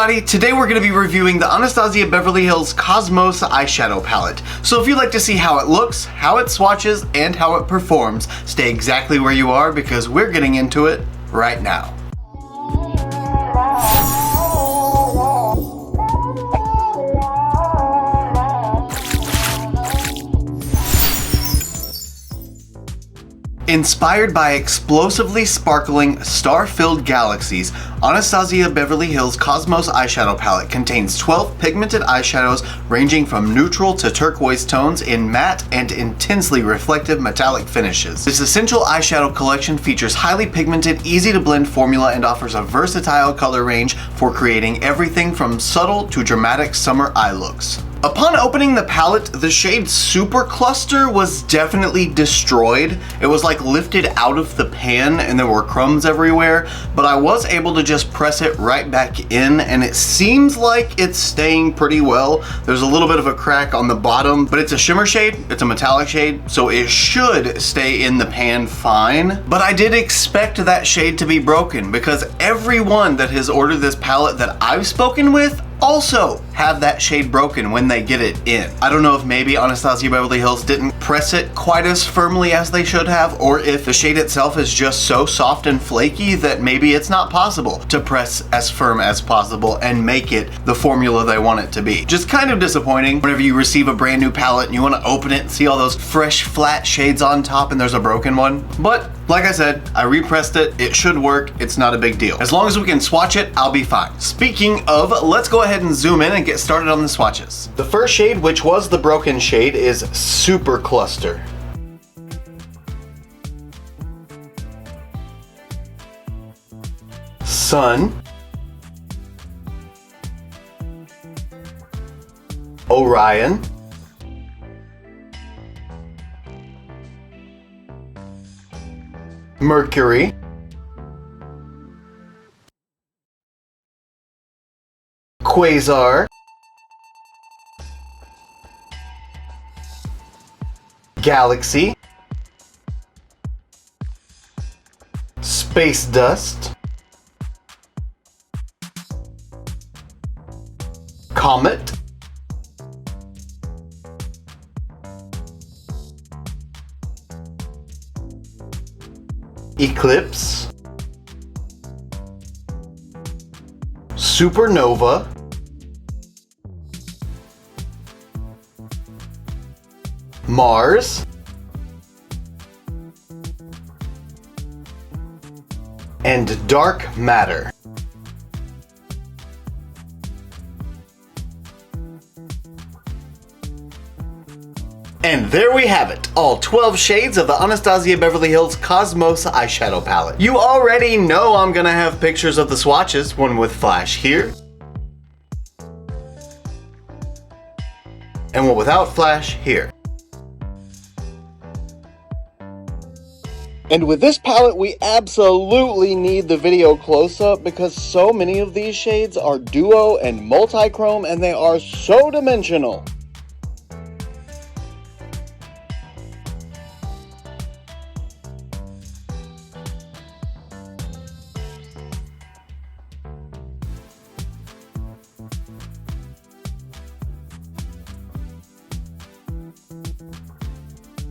everybody, today we're going to be reviewing the Anastasia Beverly Hills Cosmos Eyeshadow Palette. So if you'd like to see how it looks, how it swatches, and how it performs, stay exactly where you are because we're getting into it right now. Inspired by explosively sparkling, star-filled galaxies, Anastasia Beverly Hills Cosmos Eyeshadow Palette contains 12 pigmented eyeshadows ranging from neutral to turquoise tones in matte and intensely reflective metallic finishes. This essential eyeshadow collection features highly pigmented, easy-to-blend formula and offers a versatile color range for creating everything from subtle to dramatic summer eye looks. Upon opening the palette, the shade Super Cluster was definitely destroyed. It was like lifted out of the pan and there were crumbs everywhere, but I was able to just press it right back in and it seems like it's staying pretty well. There's a little bit of a crack on the bottom, but it's a shimmer shade, it's a metallic shade, so it should stay in the pan fine. But I did expect that shade to be broken because everyone that has ordered this palette that I've spoken with also have that shade broken when they get it in. I don't know if maybe Anastasia Beverly Hills didn't press it quite as firmly as they should have, or if the shade itself is just so soft and flaky that maybe it's not possible to press as firm as possible and make it the formula they want it to be. Just kind of disappointing whenever you receive a brand new palette and you want to open it and see all those fresh flat shades on top and there's a broken one. But like I said, I repressed it. It should work. It's not a big deal. As long as we can swatch it, I'll be fine. Speaking of, let's go ahead and zoom in and get started on the swatches. The first shade, which was the broken shade, is Super Cluster. Sun. Orion. Mercury. Quasar. Galaxy. Space Dust. Comet. Eclipse. Supernova. Mars. And Dark Matter. And there we have it, all 12 shades of the Anastasia Beverly Hills Cosmos Eyeshadow Palette. You already know I'm gonna have pictures of the swatches, one with flash here, and one without flash here. And with this palette, we absolutely need the video close-up because so many of these shades are duo and multi-chrome and they are so dimensional.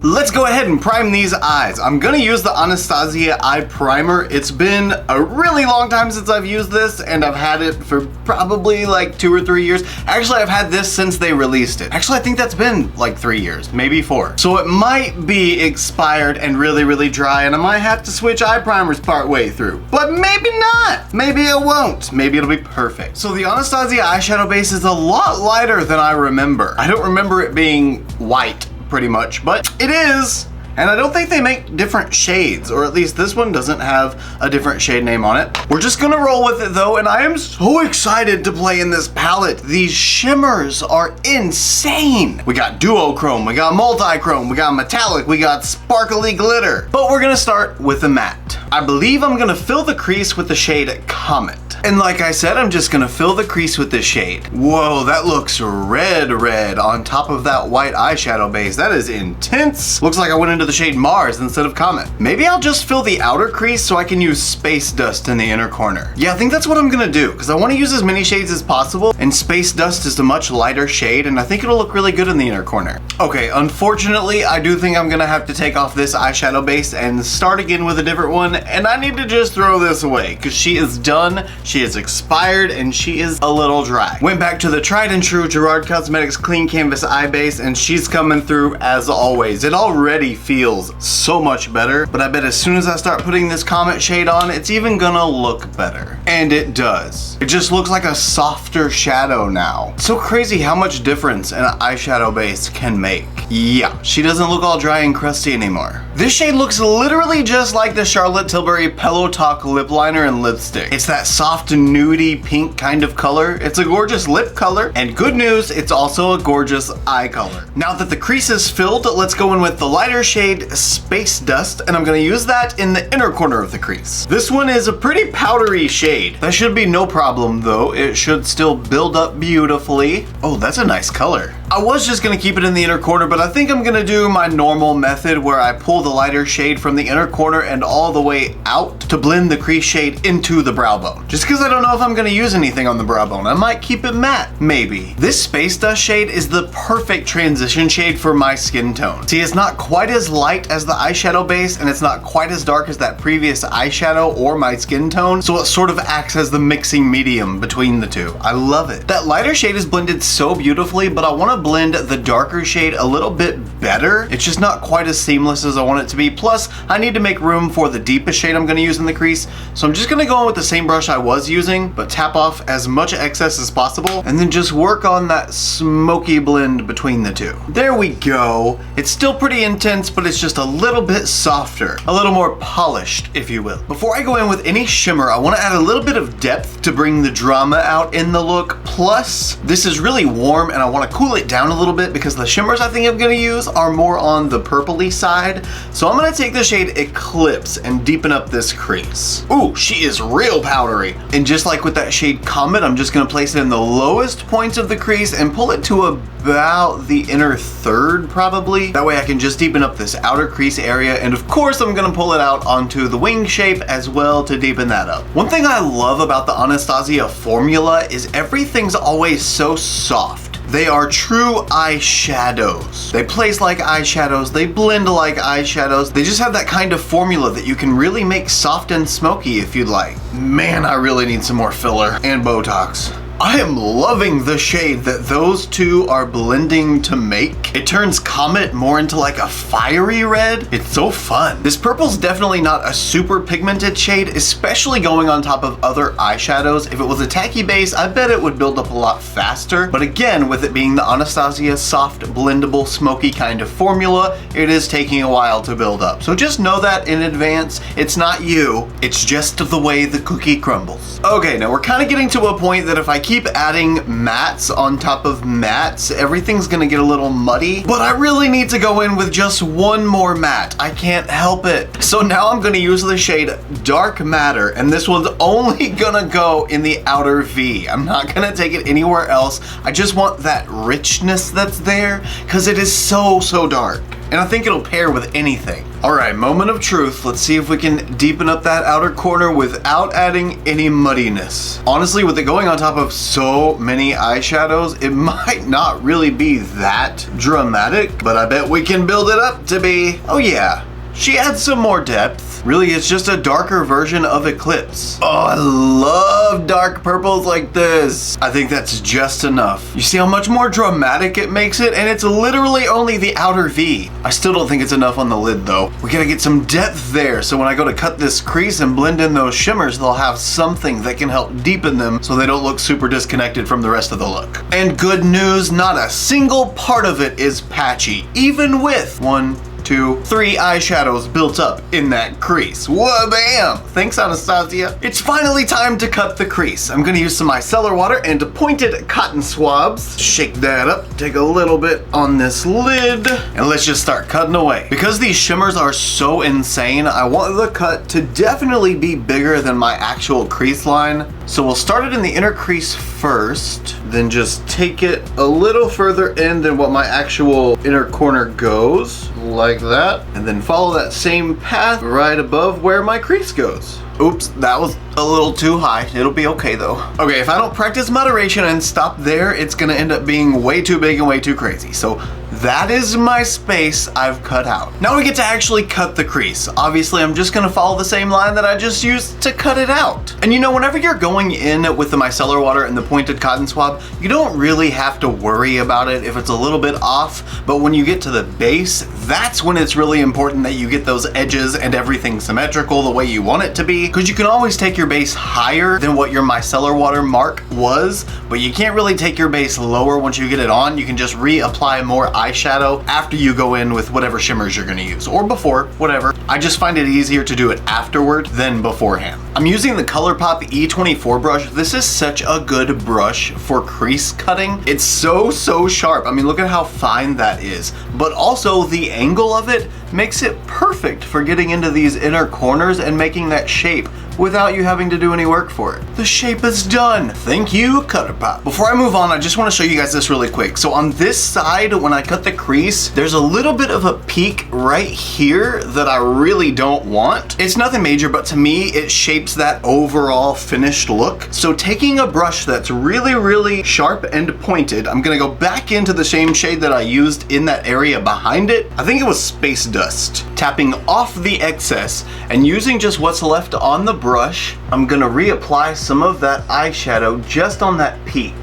Let's go ahead and prime these eyes. I'm gonna use the Anastasia Eye Primer. It's been a really long time since I've used this and I've had it for probably like 2 or 3 years. Actually, I've had this since they released it. Actually, I think that's been like 3 years, maybe 4. So it might be expired and really dry and I might have to switch eye primers part way through. But maybe not. Maybe it won't. Maybe it'll be perfect. So the Anastasia eyeshadow base is a lot lighter than I remember. I don't remember it being white pretty much, but it is. And I don't think they make different shades, or at least this one doesn't have a different shade name on it. We're just gonna roll with it though, and I am so excited to play in this palette. These shimmers are insane. We got duochrome, we got multi-chrome, we got metallic, we got sparkly glitter. But we're gonna start with the matte. I believe I'm gonna fill the crease with the shade Comet. And like I said, I'm just gonna fill the crease with this shade. Whoa, that looks red on top of that white eyeshadow base. That is intense. Looks like I went into the shade Mars instead of Comet. Maybe I'll just fill the outer crease so I can use Space Dust in the inner corner. Yeah, I think that's what I'm gonna do, because I want to use as many shades as possible, and Space Dust is a much lighter shade, and I think it'll look really good in the inner corner. Okay, unfortunately, I do think I'm gonna have to take off this eyeshadow base and start again with a different one, and I need to just throw this away, because she is done. She is expired and she is a little dry. Went back to the tried and true Gerard Cosmetics Clean Canvas Eye Base and she's coming through as always. It already feels so much better, but I bet as soon as I start putting this Comet shade on, it's even gonna look better. And it does. It just looks like a softer shadow now. So crazy how much difference an eyeshadow base can make. Yeah, she doesn't look all dry and crusty anymore. This shade looks literally just like the Charlotte Tilbury Pillow Talk lip liner and lipstick. It's that soft nudie pink kind of color. It's a gorgeous lip color, and good news, it's also a gorgeous eye color. Now that the crease is filled, let's go in with the lighter shade Space Dust, and I'm gonna use that in the inner corner of the crease. This one is a pretty powdery shade. That should be no problem though. It should still build up beautifully. Oh, that's a nice color. I was just gonna keep it in the inner corner, but I think I'm gonna do my normal method where I pull the lighter shade from the inner corner and all the way out to blend the crease shade into the brow bone. Just because I don't know if I'm gonna use anything on the brow bone. I might keep it matte, maybe. This Space Dust shade is the perfect transition shade for my skin tone. See, it's not quite as light as the eyeshadow base, and it's not quite as dark as that previous eyeshadow or my skin tone, so it sort of acts as the mixing medium between the two. I love it. That lighter shade is blended so beautifully, but I wanna blend the darker shade a little bit better. It's just not quite as seamless as I want it to be. Plus, I need to make room for the deepest shade I'm gonna use in the crease, so I'm just gonna go in with the same brush I was using, but tap off as much excess as possible, and then just work on that smoky blend between the two. There we go. It's still pretty intense, but it's just a little bit softer, a little more polished, if you will. Before I go in with any shimmer, I wanna add a little bit of depth to bring the drama out in the look. Plus, this is really warm, and I wanna cool it down a little bit because the shimmers I think I'm gonna use are more on the purpley side. So I'm gonna take the shade Eclipse and deepen up this crease. Ooh, she is real powdery. And just like with that shade Comet, I'm just gonna place it in the lowest points of the crease and pull it to about the inner third probably. That way I can just deepen up this outer crease area, and of course I'm gonna pull it out onto the wing shape as well to deepen that up. One thing I love about the Anastasia formula is everything's always so soft. They are true eyeshadows. They place like eyeshadows, they blend like eyeshadows. They just have that kind of formula that you can really make soft and smoky if you'd like. Man, I really need some more filler and Botox. I am loving the shade that those two are blending to make. It turns Comet more into like a fiery red. It's so fun. This purple's definitely not a super pigmented shade, especially going on top of other eyeshadows. If it was a tacky base, I bet it would build up a lot faster. But again, with it being the Anastasia soft, blendable, smoky kind of formula, it is taking a while to build up. So just know that in advance. It's not you, it's just the way the cookie crumbles. Okay, now we're kind of getting to a point that if I keep adding mattes on top of mattes, everything's gonna get a little muddy, but I really need to go in with just one more matte. I can't help it. So now I'm gonna use the shade Dark Matter, and this one's only gonna go in the outer V. I'm not gonna take it anywhere else. I just want that richness that's there, because it is so dark. And I think it'll pair with anything. All right, moment of truth. Let's see if we can deepen up that outer corner without adding any muddiness. Honestly, with it going on top of so many eyeshadows, it might not really be that dramatic, but I bet we can build it up to be. Oh yeah, she adds some more depth. Really, it's just a darker version of Eclipse. Oh, I love dark purples like this. I think that's just enough. You see how much more dramatic it makes it? And it's literally only the outer V. I still don't think it's enough on the lid though. We gotta get some depth there, so when I go to cut this crease and blend in those shimmers, they'll have something that can help deepen them so they don't look super disconnected from the rest of the look. And good news, not a single part of it is patchy, even with 1, 2, 3 eyeshadows built up in that crease. Whoa, bam! Thanks, Anastasia. It's finally time to cut the crease. I'm gonna use some micellar water and pointed cotton swabs. Shake that up, take a little bit on this lid, and let's just start cutting away. Because these shimmers are so insane, I want the cut to definitely be bigger than my actual crease line. So we'll start it in the inner crease first, then just take it a little further in than what my actual inner corner goes, like that, and then follow that same path right above where my crease goes. Oops, that was a little too high. It'll be okay though. Okay, if I don't practice moderation and stop there, it's gonna end up being way too big and way too crazy. So that is my space I've cut out. Now we get to actually cut the crease. Obviously, I'm just gonna follow the same line that I just used to cut it out. And you know, whenever you're going in with the micellar water and the pointed cotton swab, you don't really have to worry about it if it's a little bit off, but when you get to the base, that's when it's really important that you get those edges and everything symmetrical the way you want it to be, because you can always take your base higher than what your micellar water mark was, but you can't really take your base lower once you get it on. You can just reapply more eyeshadow after you go in with whatever shimmers you're gonna use, or before, whatever. I just find it easier to do it afterward than beforehand. I'm using the ColourPop E24 brush. This is such a good brush for crease cutting. It's so sharp. I mean, look at how fine that is. But also the angle of it makes it perfect for getting into these inner corners and making that shape without you having to do any work for it. The shape is done. Thank you, ColourPop. Before I move on, I just want to show you guys this really quick. So on this side, when I cut the crease, there's a little bit of a peak right here that I really don't want. It's nothing major, but to me, it shapes that overall finished look. So taking a brush that's really sharp and pointed, I'm gonna go back into the same shade that I used in that area behind it. I think it was Space Dust. Tapping off the excess and using just what's left on the brush, I'm gonna reapply some of that eyeshadow just on that peak.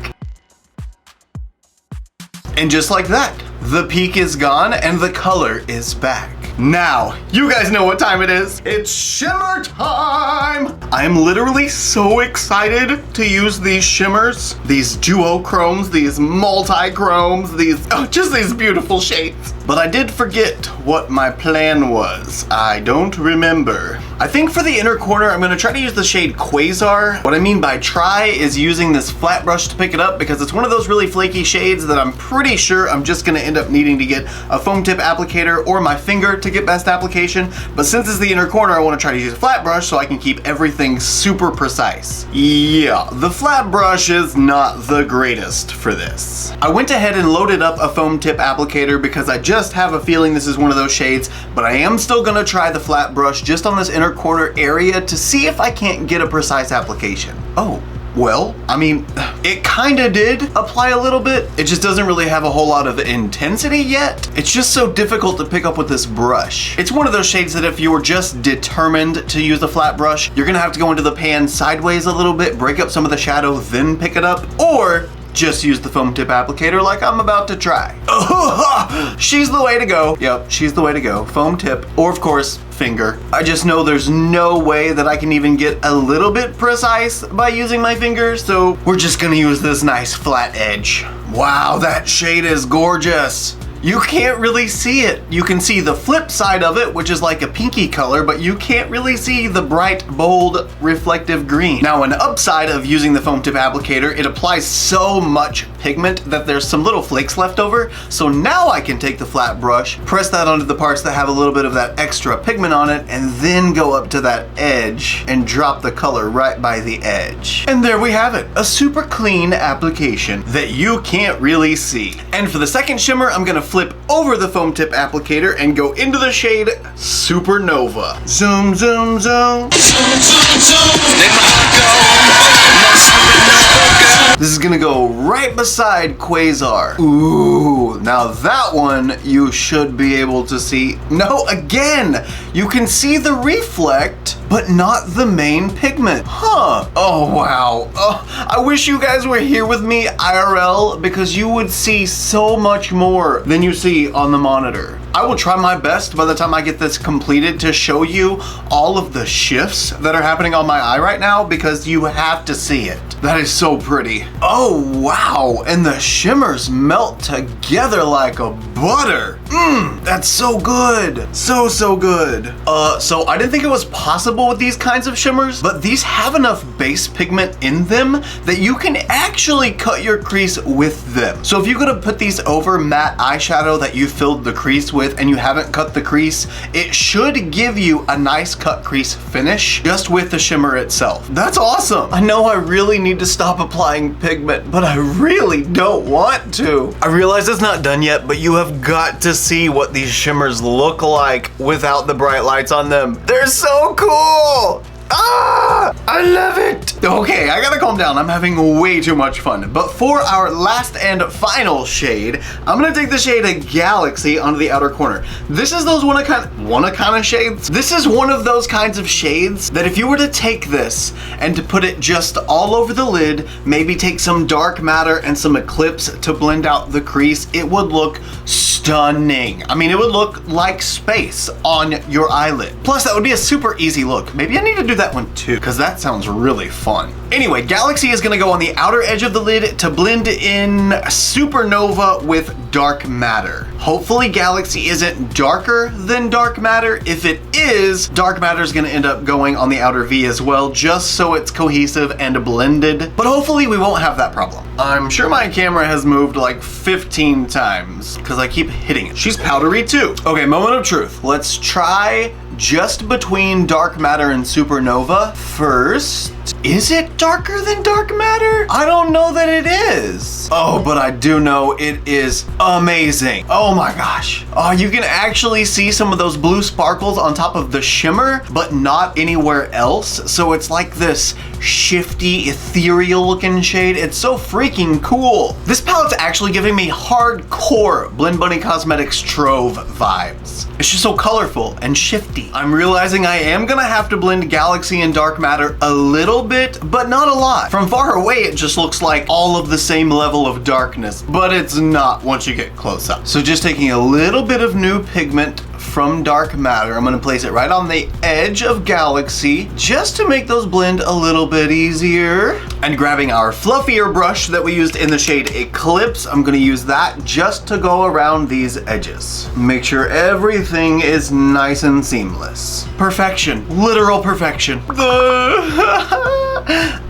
And just like that, the peak is gone and the color is back. Now, you guys know what time it is. It's shimmer time! I'm literally so excited to use these shimmers, these duochromes, these multi-chromes, just these beautiful shades. But I did forget what my plan was. I don't remember. I think for the inner corner, I'm gonna try to use the shade Quasar. What I mean by try is using this flat brush to pick it up, because it's one of those really flaky shades that I'm pretty sure I'm just gonna end up needing to get a foam tip applicator or my finger to get best application. But since it's the inner corner, I wanna try to use a flat brush so I can keep everything super precise. Yeah, the flat brush is not the greatest for this. I went ahead and loaded up a foam tip applicator because I just have a feeling this is one of those shades, but I am still gonna try the flat brush just on this inner corner area to see if I can't get a precise application. Oh, well, I mean, it kinda did apply a little bit. It just doesn't really have a whole lot of intensity yet. It's just so difficult to pick up with this brush. It's one of those shades that if you were just determined to use the flat brush, you're gonna have to go into the pan sideways a little bit, break up some of the shadow, then pick it up, or just use the foam tip applicator like I'm about to try. She's the way to go. Yep, she's the way to go. Foam tip, or of course, finger. I just know there's no way that I can even get a little bit precise by using my finger, so we're just gonna use this nice flat edge. Wow, that shade is gorgeous. You can't really see it. You can see the flip side of it, which is like a pinky color, but you can't really see the bright, bold, reflective green. Now, an upside of using the foam tip applicator, it applies so much pigment that there's some little flakes left over. So now I can take the flat brush, press that onto the parts that have a little bit of that extra pigment on it, and then go up to that edge and drop the color right by the edge. And there we have it, a super clean application that you can't really see. And for the second shimmer, I'm gonna flip over the foam tip applicator and go into the shade Supernova. Zoom, zoom, zoom. This is gonna go right beside Quasar. Ooh, now that one you should be able to see. No, again, you can see the reflect, but not the main pigment. Huh, oh wow. Oh, I wish you guys were here with me IRL, because you would see so much more than you see on the monitor. I will try my best by the time I get this completed to show you all of the shifts that are happening on my eye right now, because you have to see it. That is so pretty. Oh wow, and the shimmers melt together like a butter. That's so good. So good. So I didn't think it was possible with these kinds of shimmers, but these have enough base pigment in them that you can actually cut your crease with them. So if you're gonna put these over matte eyeshadow that you filled the crease with and you haven't cut the crease, it should give you a nice cut crease finish just with the shimmer itself. That's awesome. I know I really need to stop applying pigment, but I really don't want to. I realize it's not done yet, but you have got to see what these shimmers look like without the bright lights on them. They're so cool. Ah, I love it. Okay, I gotta calm down. I'm having way too much fun. But for our last and final shade, I'm gonna take the shade Galaxy onto the outer corner. This is those wanna kind of shades. This is one of those kinds of shades that if you were to take this and to put it just all over the lid, maybe take some dark matter and some Eclipse to blend out the crease, it would look stunning. I mean, it would look like space on your eyelid. Plus, that would be a super easy look. Maybe I need to do that one too, because that sounds really fun. Anyway, Galaxy is gonna go on the outer edge of the lid to blend in Supernova with dark matter. Hopefully Galaxy isn't darker than dark matter. If it is, dark matter is gonna end up going on the outer V as well, just so it's cohesive and blended. But hopefully we won't have that problem. I'm sure my camera has moved like 15 times because I keep hitting it. She's powdery too. Okay, moment of truth. Let's try just between dark matter and Supernova first. Is it darker than dark matter? I don't know that it is. Oh, but I do know it is amazing. Oh my gosh. Oh, you can actually see some of those blue sparkles on top of the shimmer, but not anywhere else. So it's like this shifty, ethereal looking shade. It's so freaking cool. This palette's actually giving me hardcore Blend Bunny Cosmetics Trove vibes. It's just so colorful and shifty. I'm realizing I am gonna have to blend Galaxy and dark matter a little bit, but not a lot. From far away, it just looks like all of the same level of darkness, but it's not once you get close up. So just taking a little bit of new pigment from dark matter, I'm gonna place it right on the edge of Galaxy just to make those blend a little bit easier. And grabbing our fluffier brush that we used in the shade Eclipse, I'm gonna use that just to go around these edges. Make sure everything is nice and seamless. Perfection, literal perfection.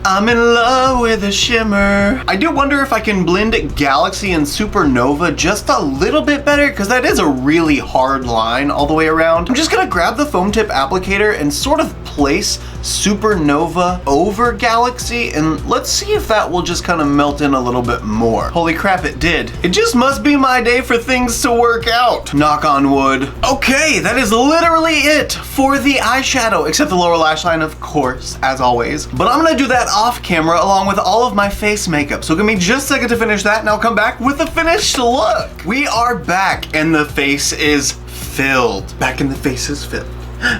I'm in love with a shimmer. I do wonder if I can blend Galaxy and Supernova just a little bit better, because that is a really hard line all the way around. I'm just gonna grab the foam tip applicator and sort of place Supernova over Galaxy, and let's see if that will just kind of melt in a little bit more. Holy crap, it did. It just must be my day for things to work out. Knock on wood. Okay, that is literally it for the eyeshadow, except the lower lash line, of course, as always. But I'm gonna do that off camera along with all of my face makeup. So give me just a second to finish that, and I'll come back with the finished look. We are back, and the face is filled. Back in the face is filled.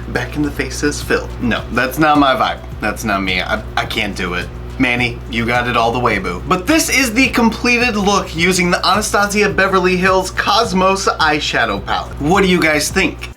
Back in the face is filled. No, that's not my vibe. That's not me. I can't do it. Manny, you got it all the way, boo. But this is the completed look using the Anastasia Beverly Hills Cosmos Eyeshadow Palette. What do you guys think?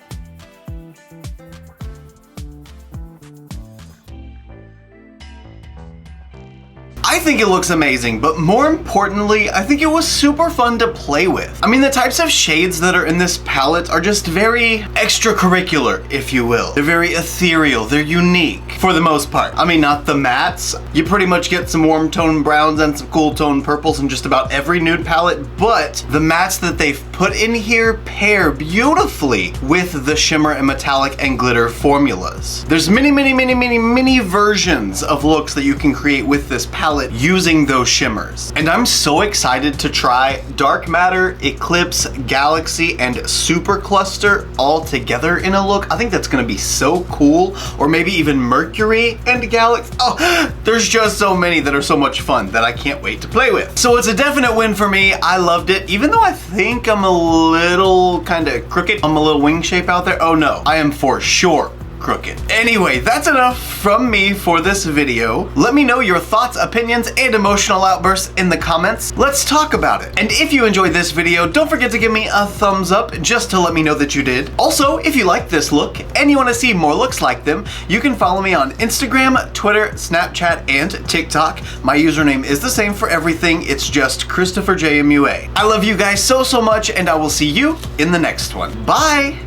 I think it looks amazing, but more importantly, I think it was super fun to play with. I mean, the types of shades that are in this palette are just very extracurricular, if you will. They're very ethereal, they're unique, for the most part. I mean, not the mattes. You pretty much get some warm tone browns and some cool tone purples in just about every nude palette, but the mattes that they've put in here pair beautifully with the shimmer and metallic and glitter formulas. There's many versions of looks that you can create with this palette using those shimmers. And I'm so excited to try Dark Matter, Eclipse, Galaxy, and Super Cluster all together in a look. I think that's gonna be so cool. Or maybe even Mercury and Galaxy. Oh, there's just so many that are so much fun that I can't wait to play with. So it's a definite win for me. I loved it. Even though I think I'm a little kind of crooked, I'm a little wing shape out there. Oh no, I am for sure crooked. Anyway, that's enough from me for this video. Let me know your thoughts, opinions, and emotional outbursts in the comments. Let's talk about it. And if you enjoyed this video, don't forget to give me a thumbs up just to let me know that you did. Also, if you like this look and you want to see more looks like them, you can follow me on Instagram, Twitter, Snapchat, and TikTok. My username is the same for everything. It's just ChristopherJMUA. I love you guys so much, and I will see you in the next one. Bye!